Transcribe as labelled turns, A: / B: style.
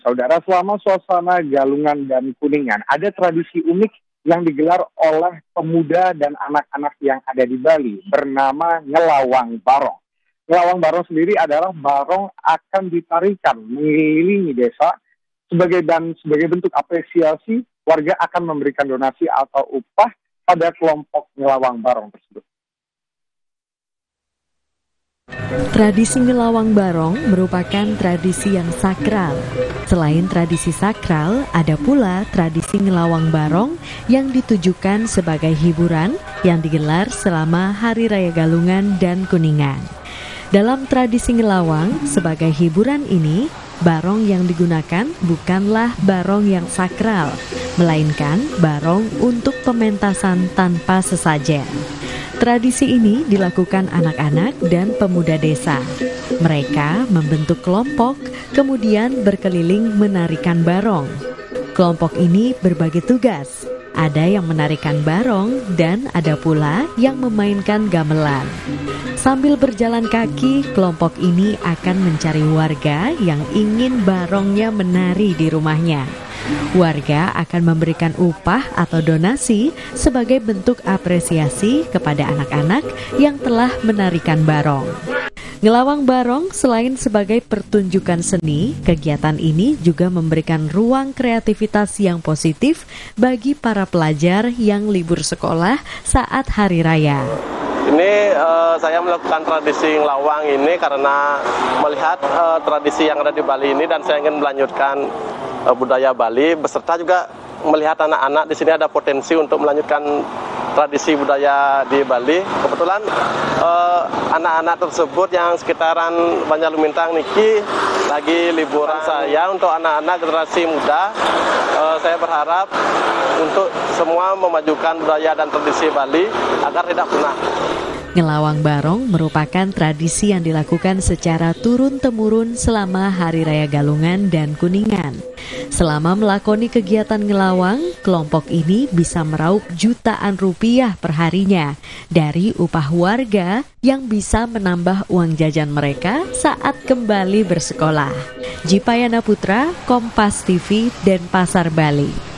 A: Saudara, selama suasana Galungan dan Kuningan, ada tradisi unik yang digelar oleh pemuda dan anak-anak yang ada di Bali bernama Ngelawang Barong. Ngelawang Barong sendiri adalah barong akan ditarikan mengelilingi desa sebagai bentuk apresiasi. Warga akan memberikan donasi atau upah pada kelompok Ngelawang Barong tersebut.
B: Tradisi Ngelawang Barong merupakan tradisi yang sakral. Selain tradisi sakral, ada pula tradisi Ngelawang Barong yang ditujukan sebagai hiburan yang digelar selama Hari Raya Galungan dan Kuningan. Dalam tradisi ngelawang, sebagai hiburan ini, barong yang digunakan bukanlah barong yang sakral, melainkan barong untuk pementasan tanpa sesajen. Tradisi ini dilakukan anak-anak dan pemuda desa. Mereka membentuk kelompok, kemudian berkeliling menarikan barong. Kelompok ini berbagi tugas. Ada yang menarikan barong dan ada pula yang memainkan gamelan. Sambil berjalan kaki, kelompok ini akan mencari warga yang ingin barongnya menari di rumahnya. Warga akan memberikan upah atau donasi sebagai bentuk apresiasi kepada anak-anak yang telah menarikan barong. Ngelawang Barong selain sebagai pertunjukan seni, kegiatan ini juga memberikan ruang kreativitas yang positif bagi para pelajar yang libur sekolah saat hari raya.
C: Ini saya melakukan tradisi ngelawang ini karena melihat tradisi yang ada di Bali ini dan saya ingin melanjutkan budaya Bali beserta juga melihat anak-anak di sini ada potensi untuk melanjutkan tradisi budaya di Bali. Kebetulan anak-anak tersebut yang sekitaran Banjarlumintang niki lagi liburan. Saya untuk anak-anak generasi muda, saya berharap untuk semua memajukan budaya dan tradisi Bali agar tidak punah.
B: Ngelawang Barong merupakan tradisi yang dilakukan secara turun-temurun selama Hari Raya Galungan dan Kuningan. Selama melakoni kegiatan ngelawang, kelompok ini bisa meraup jutaan rupiah perharinya dari upah warga yang bisa menambah uang jajan mereka saat kembali bersekolah. Jipayana Putra, Kompas TV, Denpasar, Bali.